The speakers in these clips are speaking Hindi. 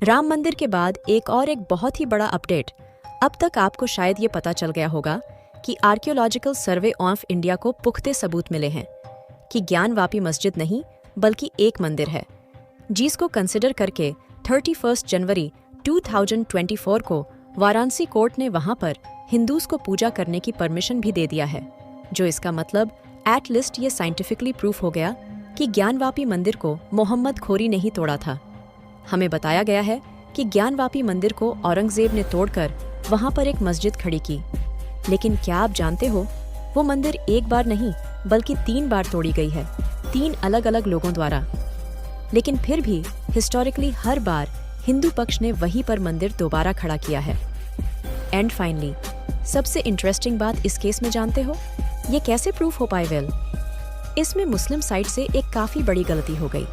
राम मंदिर के बाद एक बहुत ही बड़ा अपडेट। अब तक आपको शायद ये पता चल गया होगा कि आर्कियोलॉजिकल सर्वे ऑफ इंडिया को पुख्ते सबूत मिले हैं कि ज्ञानवापी मस्जिद नहीं बल्कि एक मंदिर है, जिसको कंसिडर करके 31 जनवरी 2024 को वाराणसी कोर्ट ने वहां पर हिंदूज को पूजा करने की परमिशन भी दे दिया है। जो इसका मतलब एट लीस्ट ये साइंटिफिकली प्रूफ हो गया कि ज्ञानवापी मंदिर को मोहम्मद खोरी ने ही तोड़ा था। हमें बताया गया है कि ज्ञानवापी मंदिर को औरंगजेब ने तोड़कर वहां पर एक मस्जिद खड़ी की, लेकिन क्या आप जानते हो वो मंदिर एक बार नहीं बल्कि 3 बार तोड़ी गई है, 3 अलग अलग लोगों द्वारा। लेकिन फिर भी हिस्टोरिकली हर बार हिंदू पक्ष ने वहीं पर मंदिर दोबारा खड़ा किया है। एंड फाइनली सबसे इंटरेस्टिंग बात इस केस में जानते हो ये कैसे प्रूफ हो पाए? वेल, इसमें मुस्लिम साइड से एक काफी बड़ी गलती हो गई।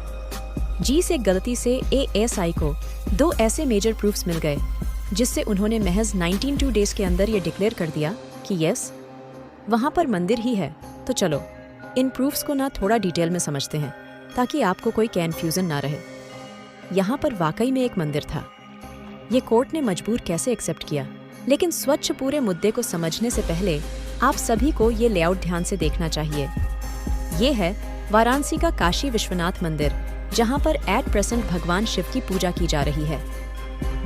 जिस एक गलती से ASI को 2 ऐसे मेजर प्रूफ्स मिल गए जिससे उन्होंने महज 19 डेज के अंदर ये डिक्लेयर कर दिया कि यस वहां पर मंदिर ही है। तो चलो इन प्रूफ्स को ना थोड़ा डिटेल में समझते हैं ताकि आपको कोई कन्फ्यूजन ना रहे। यहाँ पर वाकई में एक मंदिर था। ये कोर्ट ने मजबूर कैसे एक्सेप्ट किया, लेकिन स्वच्छ पूरे मुद्दे को समझने से पहले आप सभी को ये लेआउट ध्यान से देखना चाहिए। ये है वाराणसी का काशी विश्वनाथ मंदिर, जहाँ पर एट प्रेजेंट भगवान शिव की पूजा की जा रही है।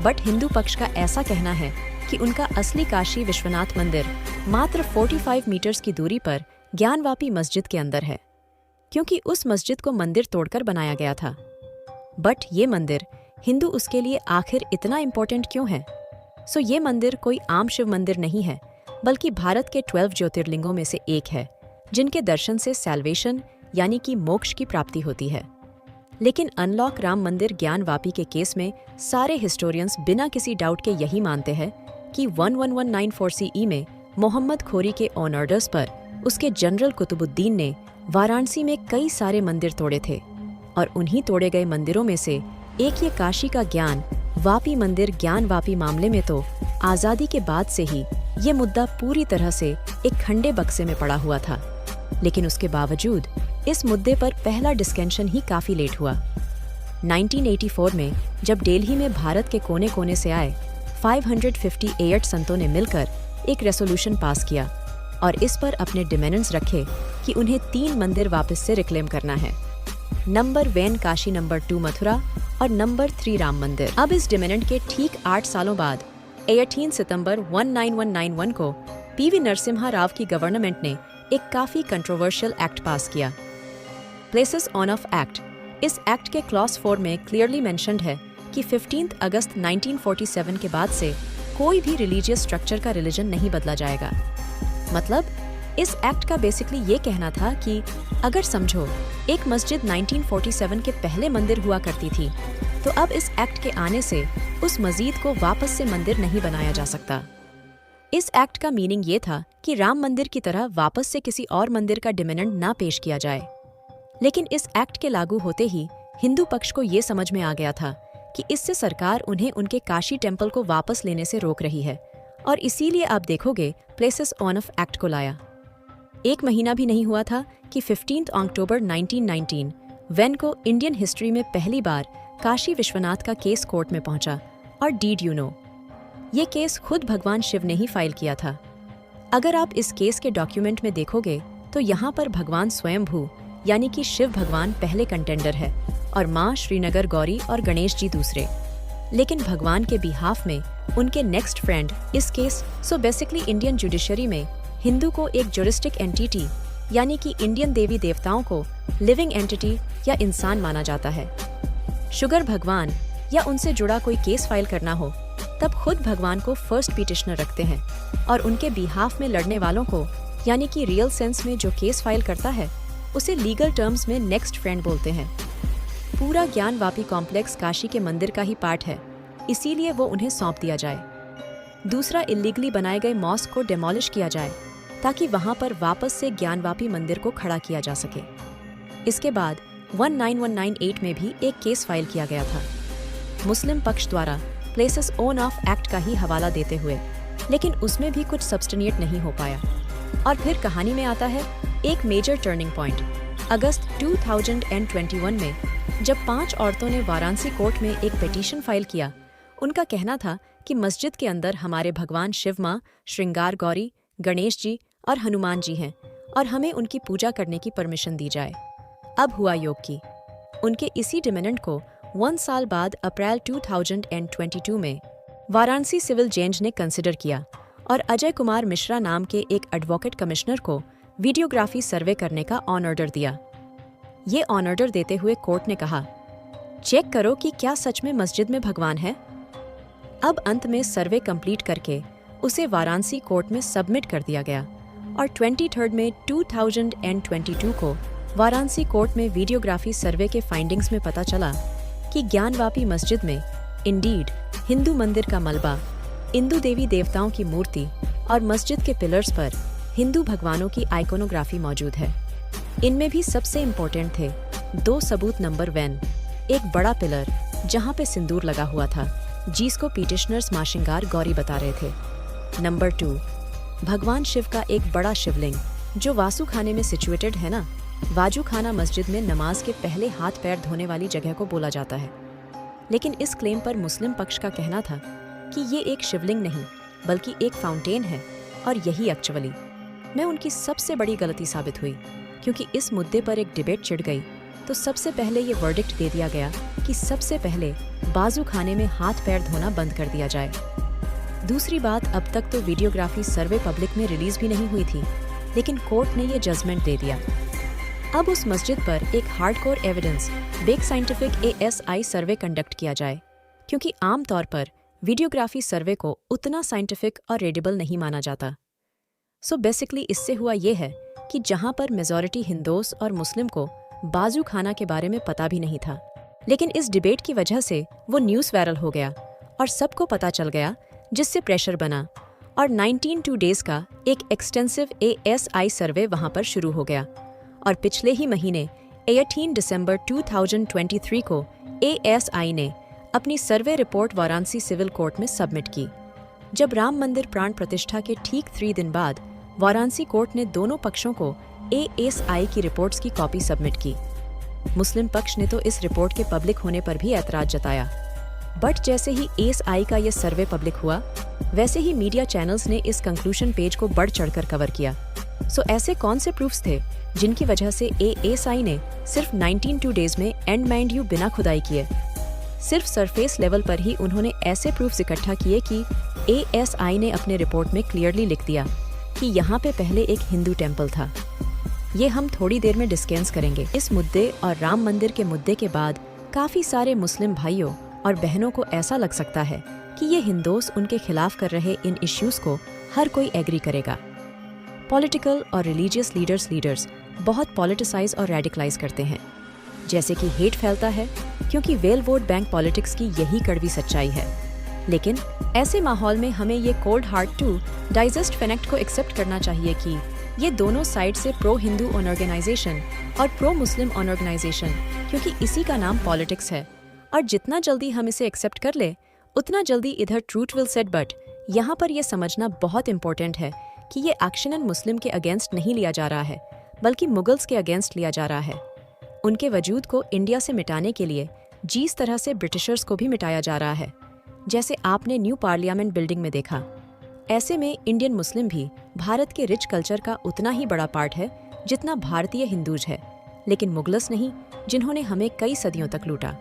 बट हिंदू पक्ष का ऐसा कहना है कि उनका असली काशी विश्वनाथ मंदिर मात्र 45 मीटर्स की दूरी पर ज्ञानवापी मस्जिद के अंदर है, क्योंकि उस मस्जिद को मंदिर तोड़कर बनाया गया था। बट ये मंदिर हिंदू उसके लिए आखिर इतना इम्पोर्टेंट क्यों है? सो ये मंदिर कोई आम शिव मंदिर नहीं है, बल्कि भारत के 12 ज्योतिर्लिंगों में से एक है, जिनके दर्शन से सैल्वेशन यानी कि मोक्ष की प्राप्ति होती है। लेकिन अनलॉक राम मंदिर ज्ञानवापी के केस में सारे हिस्टोरियंस बिना किसी डाउट के यही मानते हैं कि 1194 CE में मोहम्मद खोरी के ऑन ऑर्डर्स पर उसके जनरल कुतुबुद्दीन ने वाराणसी में कई सारे मंदिर तोड़े थे, और उन्हीं तोड़े गए मंदिरों में से एक ये काशी का ज्ञान वापी मंदिर। ज्ञानवापी मामले में तो आज़ादी के बाद से ही ये मुद्दा पूरी तरह से एक खंडे बक्से में पड़ा हुआ था, लेकिन उसके बावजूद इस मुद्दे पर पहला डिस्कशन ही काफी लेट हुआ। 1984 में जब दिल्ली में भारत के कोने कोने से आए 558 संतों ने मिलकर एक रेसोल्यूशन पास किया और इस पर अपने डिमेंड्स रखे कि उन्हें 3 मंदिर वापस से रिक्लेम करना है। नंबर 1 काशी, नंबर 2 मथुरा और नंबर 3 राम मंदिर। अब इस डिमेंड के ठीक 8 सालों बाद 18 सितंबर 19191 को PV नरसिम्हा राव की गवर्नमेंट ने एक काफी कंट्रोवर्शियल एक्ट पास किया, प्लेसेस ऑन ऑफ एक्ट। इस एक्ट के क्लॉज 4 में क्लियरली मेंशन्ड है कि 15 अगस्त 1947 के बाद से कोई भी रिलीजियस स्ट्रक्चर का रिलीजन नहीं बदला जाएगा। मतलब इस एक्ट का बेसिकली ये कहना था कि अगर समझो एक मस्जिद 1947 के पहले मंदिर हुआ करती थी, तो अब इस एक्ट के आने से उस मस्जिद को वापस से मंदिर नहीं बनाया जा सकता। इस एक्ट का मीनिंग ये था कि राम मंदिर की तरह वापस से किसी और मंदिर का डिमेंड ना पेश किया जाए। लेकिन इस एक्ट के लागू होते ही हिंदू पक्ष को ये समझ में आ गया था कि इससे सरकार उन्हें उनके काशी टेम्पल को वापस लेने से रोक रही है, और इसीलिए आप देखोगे प्लेसेस ऑन ऑफ एक्ट को लाया। 1 महीना भी नहीं हुआ था कि 15 अक्टूबर 1919 वेन को इंडियन हिस्ट्री में पहली बार काशी विश्वनाथ का केस कोर्ट में पहुंचा। और डीड यू नो, ये केस खुद भगवान शिव ने ही फाइल किया था। अगर आप इस केस के डॉक्यूमेंट में देखोगे तो यहाँ पर भगवान स्वयंभू यानी कि शिव भगवान पहले कंटेंडर है और माँ श्रीनगर गौरी और गणेश जी दूसरे। लेकिन भगवान के बिहाफ में उनके नेक्स्ट फ्रेंड इस case. So basically Indian judiciary में हिंदू को एक जुरिस्टिक एंटिटी यानी कि इंडियन देवी देवताओं को लिविंग एंटिटी या इंसान माना जाता है। शुगर भगवान या उनसे जुड़ा कोई केस फाइल करना हो तब खुद भगवान को फर्स्ट पिटिशनर रखते हैं, और उनके बिहाफ में लड़ने वालों को यानी कि रियल सेंस में जो केस फाइल करता है उसे लीगल टर्म्स में नेक्स्ट फ्रेंड बोलते हैं। पूरा ज्ञानवापी कॉम्प्लेक्स काशी के मंदिर का ही पार्ट है, इसीलिए वो उन्हें सौंप दिया जाए। दूसरा, इलीगली बनाए गए मॉस्क को डेमोलिश किया जाए ताकि वहां पर वापस से ज्ञानवापी मंदिर को खड़ा किया जा सके। इसके बाद 19198 में भी एक केस फाइल किया गया था मुस्लिम पक्ष द्वारा प्लेसेस ऑन ऑफ एक्ट का ही हवाला देते हुए, लेकिन उसमें भी कुछ सब्सटेनिएट नहीं हो पाया। और फिर कहानी में आता है एक मेजर टर्निंग पॉइंट। अगस्त 2021 में जब 5 औरतों ने वाराणसी कोर्ट में एक पिटीशन फाइल किया, उनका कहना था कि मस्जिद के अंदर हमारे भगवान शिव माँ, श्रृंगार गौरी, गणेश जी और हनुमान जी हैं और हमें उनकी पूजा करने की परमिशन दी जाए। अब हुआ योग की। उनके इसी डिमांड को 1 साल बाद अप्रैल 2022 में वाराणसी सिविल जज ने कंसिडर किया और अजय कुमार मिश्रा नाम के एक एडवोकेट कमिश्नर को वीडियोग्राफी सर्वे करने का ऑन ऑर्डर दिया। ये ऑन ऑर्डर देते हुए कोर्ट ने कहा, चेक करो कि क्या सच में मस्जिद में भगवान है। अब अंत में सर्वे कंप्लीट करके उसे वाराणसी कोर्ट में सबमिट कर दिया गया और 23 मई 2022 को वाराणसी कोर्ट में वीडियोग्राफी सर्वे के फाइंडिंग्स में पता चला कि ज्ञानवापी मस्जिद में इंडीड हिंदू मंदिर का मलबा, हिंदू देवी देवताओं की मूर्ति और मस्जिद के पिलर्स पर हिंदू भगवानों की आइकोनोग्राफी मौजूद है। इनमें भी सबसे इम्पोर्टेंट थे 2 सबूत। नंबर 1, एक बड़ा पिलर जहां पे सिंदूर लगा हुआ था, जिसको पिटिशनर्स मां श्रृंगार गौरी बता रहे थे। नंबर 2, भगवान शिव का एक बड़ा शिवलिंग जो वासु खाने में सिचुएटेड है ना। वाजू खाना मस्जिद में नमाज के पहले हाथ पैर धोने वाली जगह को बोला जाता है। लेकिन इस क्लेम पर मुस्लिम पक्ष का कहना था कि ये एक शिवलिंग नहीं बल्कि एक फाउंटेन है और यही एक्चुअली में उनकी सबसे बड़ी गलती साबित हुई, क्योंकि इस मुद्दे पर एक डिबेट छिड़ गई तो सबसे पहले ये वर्डिक्ट दे दिया गया कि सबसे पहले बाजू खाने में हाथ पैर धोना बंद कर दिया जाए। दूसरी बात, अब तक तो वीडियोग्राफी सर्वे पब्लिक में रिलीज भी नहीं हुई थी, लेकिन कोर्ट ने ये जजमेंट दे दिया। अब उस मस्जिद पर एक hardcore evidence based scientific ASI survey conduct किया जाए, क्योंकि आमतौर पर वीडियोग्राफी सर्वे को उतना साइंटिफिक और रेडेबल नहीं माना जाता। सो बेसिकली इससे हुआ ये है कि जहां पर मेजॉरिटी हिंदूस और मुस्लिम को बाजू खाना के बारे में पता भी नहीं था, लेकिन इस डिबेट की वजह से वो न्यूज़ वायरल हो गया और सबको पता चल गया, जिससे प्रेशर बना और 19 डेज का एक एक्सटेंसिव ASI सर्वे वहां पर शुरू हो गया। और पिछले ही महीने 18 दिसंबर 2023 को ASI ने अपनी survey report Varanasi civil court में सबमिट की। जब राम मंदिर प्राण प्रतिष्ठा के ठीक 3 दिन बाद वाराणसी कोर्ट ने दोनों पक्षों को ASI की रिपोर्ट्स की कॉपी सबमिट की। मुस्लिम पक्ष ने तो इस रिपोर्ट के पब्लिक होने पर भी ऐतराज जताया, बट जैसे ही ASI का ये सर्वे पब्लिक हुआ, वैसे ही मीडिया चैनल्स ने इस कंक्लूजन पेज को बढ़ चढ़कर कवर किया। सो ऐसे कौन से प्रूफ्स थे जिनकी वजह से ASI ने सिर्फ 19 डेज में, एंड माइंड यू बिना खुदाई किए, सिर्फ सरफेस लेवल पर ही उन्होंने ऐसे प्रूफ्स इकट्ठा किए कि ASI ने अपने रिपोर्ट में क्लियरली लिख दिया कि यहाँ पे पहले एक हिंदू टेम्पल था। ये हम थोड़ी देर में डिस्कस करेंगे। इस मुद्दे और राम मंदिर के मुद्दे के बाद काफी सारे मुस्लिम भाइयों और बहनों को ऐसा लग सकता है कि ये हिंदूस उनके खिलाफ कर रहे इन इश्यूज को हर कोई एग्री करेगा। पॉलिटिकल और रिलीजियस लीडर्स बहुत पॉलिटिसाइज और रेडिकलाइज करते हैं, जैसे कि हेट फैलता है, क्योंकि वेल वोट बैंक पॉलिटिक्स की यही कड़वी सच्चाई है। लेकिन ऐसे माहौल में हमें ये cold hard to digest fact को एक्सेप्ट करना चाहिए कि ये दोनों साइड से प्रो हिंदू ऑर्गेनाइजेशन और प्रो मुस्लिम ऑर्गेनाइजेशन, क्योंकि इसी का नाम पॉलिटिक्स है, और जितना जल्दी हम इसे एक्सेप्ट कर ले उतना जल्दी इधर ट्रूथ विल सेट। बट यहाँ पर यह समझना बहुत इंपॉर्टेंट है कि ये एक्शन एंड मुस्लिम के अगेंस्ट नहीं लिया जा रहा है, बल्कि मुगल्स के अगेंस्ट लिया जा रहा है। उनके वजूद को इंडिया से मिटाने के लिए जिस तरह से ब्रिटिशर्स को भी मिटाया जा रहा है, जैसे आपने न्यू पार्लियामेंट बिल्डिंग में देखा, ऐसे में इंडियन मुस्लिम भी भारत के रिच कल्चर का उतना ही बड़ा पार्ट है जितना भारतीय हिंदूज है, लेकिन मुगल्स नहीं, जिन्होंने हमें कई सदियों तक लूटा।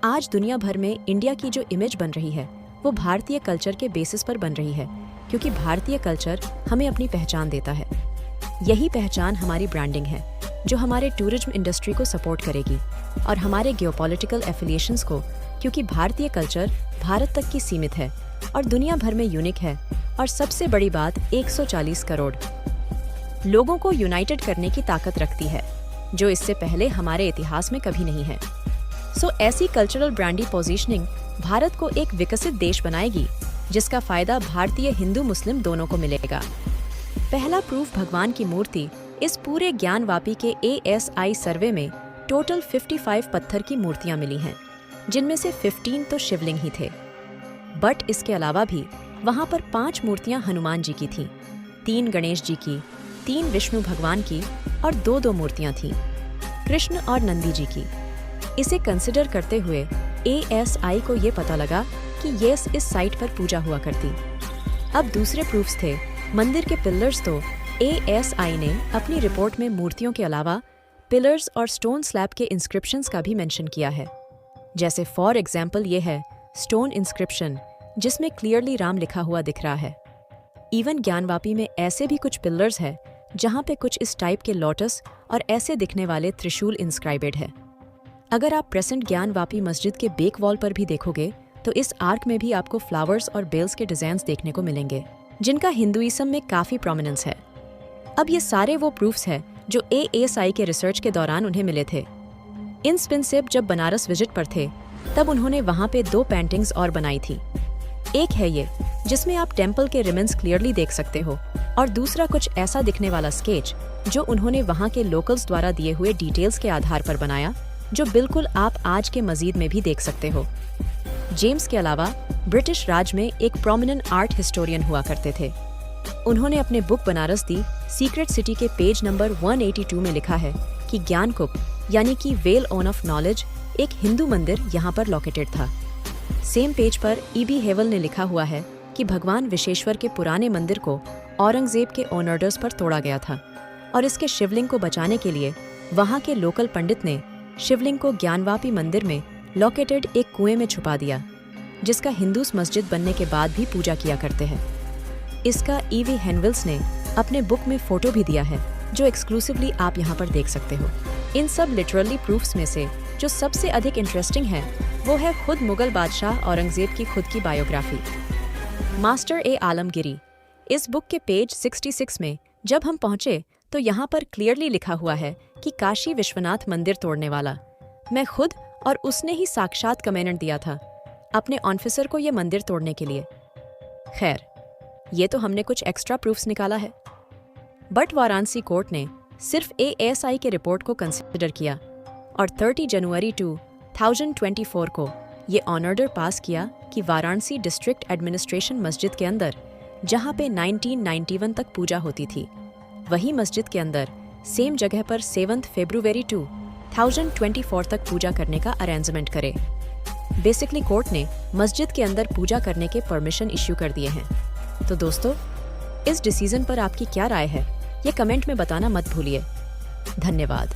आज दुनिया भर में इंडिया की जो इमेज बन रही है वो भारतीय कल्चर के बेसिस पर बन रही है, क्योंकि भारतीय कल्चर हमें अपनी पहचान देता है। यही पहचान हमारी ब्रांडिंग है जो हमारे टूरिज्म इंडस्ट्री को सपोर्ट करेगी और हमारे जियोपॉलिटिकल एफिलिएशंस को, क्योंकि भारतीय कल्चर भारत तक की सीमित है और दुनिया भर में यूनिक है। और सबसे बड़ी बात, 140 करोड़ लोगों को यूनाइटेड करने की ताकत रखती है, जो इससे पहले हमारे इतिहास में कभी नहीं है। सो ऐसी कल्चरल ब्रांडी पोजीशनिंग भारत को एक विकसित देश बनाएगी, जिसका फायदा भारतीय हिंदू मुस्लिम दोनों को मिलेगा। पहला प्रूफ, भगवान की मूर्ति। इस पूरे ज्ञानवापी के ASI सर्वे में टोटल 55 पत्थर की मूर्तियां मिली हैं, जिनमें से 15 तो शिवलिंग ही थे। बट इसके अलावा भी वहां पर 5 मूर्तियां हनुमान जी की थीं, 3 गणेश जी की, 3 विष्णु भगवान की और 2 मूर्तियां थीं कृष्ण और नंदी जी की। इसे कंसिडर करते हुए ASI को ये पता लगा कि इस साइट पर पूजा हुआ करती। अब दूसरे प्रूफ्स थे। मंदिर के पिलर्स तो ASI ने अपनी रिपोर्ट में मूर्तियों के अलावा पिलर्स और स्टोन स्लैब के इंस्क्रिप्शंस का भी मेंशन किया है। जैसे फॉर एग्जाम्पल ये है स्टोन इंस्क्रिप्शन जिसमें क्लियरली राम लिखा हुआ दिख रहा है। इवन ज्ञानवापी में ऐसे भी कुछ पिलर्स है जहाँ पे कुछ इस टाइप के लोटस और ऐसे दिखने वाले त्रिशूल इंस्क्राइबेड है। अगर आप प्रेजेंट ज्ञानवापी मस्जिद के बेक वॉल पर भी देखोगे तो इस आर्क में भी आपको फ्लावर्स और बेल्स के डिजाइन्स देखने को मिलेंगे जिनका हिंदुइज्म में काफी प्रोमिनेंस है। अब ये सारे वो प्रूफ्स हैं जो ASI के रिसर्च के दौरान उन्हें मिले थे। इन स्पिनसेप जब बनारस विजिट पर थे तब उन्होंने वहाँ पे 2 पेंटिंग्स और बनाई थी। एक है ये जिसमें आप टेम्पल के रिमेन्स क्लियरली देख सकते हो और दूसरा कुछ ऐसा दिखने वाला स्केच जो उन्होंने वहाँ के लोकल्स द्वारा दिए हुए डिटेल्स के आधार पर बनाया, जो बिल्कुल आप आज के मस्जिद में भी देख सकते हो। जेम्स के अलावा ब्रिटिश राज में एक प्रोमिनेंट आर्ट हिस्टोरियन हुआ करते थे। उन्होंने अपने बुक बनारस दी सीक्रेट सिटी के पेज नंबर 182 में लिखा है कि ज्ञानकुप यानी कि वेल ऑन ऑफ नॉलेज एक हिंदू मंदिर यहाँ पर लोकेटेड था। सेम पेज पर E.B. हेवल ने लिखा हुआ है कि भगवान विश्वेश्वर के पुराने मंदिर को औरंगजेब के ऑर्डर्स पर तोड़ा गया था और इसके शिवलिंग को बचाने के लिए वहाँ के लोकल पंडित ने शिवलिंग को ज्ञानवापी मंदिर में लोकेटेड एक कुएं में छुपा दिया, जिसका हिंदूस मस्जिद बनने के बाद भी पूजा किया करते हैं। इसका E.V. हेनविल्स ने अपने बुक में फोटो भी दिया है जो एक्सक्लूसिवली आप यहाँ पर देख सकते हो। इन सब लिटरली प्रूफ्स में से जो सबसे अधिक इंटरेस्टिंग है वो है खुद मुगल बादशाह औरंगजेब की खुद की बायोग्राफी, मास्टर ए आलमगिरी। इस बुक के पेज 66 में जब हम पहुंचे तो यहाँ पर क्लियरली लिखा हुआ है कि काशी विश्वनाथ मंदिर तोड़ने वाला मैं खुद और उसने ही साक्षात कमेंट दिया था अपने ऑफिसर को ये मंदिर तोड़ने के लिए। खैर, ये तो हमने कुछ एक्स्ट्रा प्रूफ्स निकाला है, बट वाराणसी कोर्ट ने सिर्फ ASI के रिपोर्ट को कंसिडर किया और 30 जनवरी 2024 को ये ऑर्डर पास किया कि वाराणसी डिस्ट्रिक्ट एडमिनिस्ट्रेशन मस्जिद के अंदर जहाँ पे 1991 तक पूजा होती थी, वही मस्जिद के अंदर सेम जगह पर 7 फरवरी 2024 तक पूजा करने का अरेंजमेंट करे। बेसिकली कोर्ट ने मस्जिद के अंदर पूजा करने के परमिशन इश्यू कर दिए हैं। तो दोस्तों, इस डिसीजन पर आपकी क्या राय है, ये कमेंट में बताना मत भूलिए। धन्यवाद।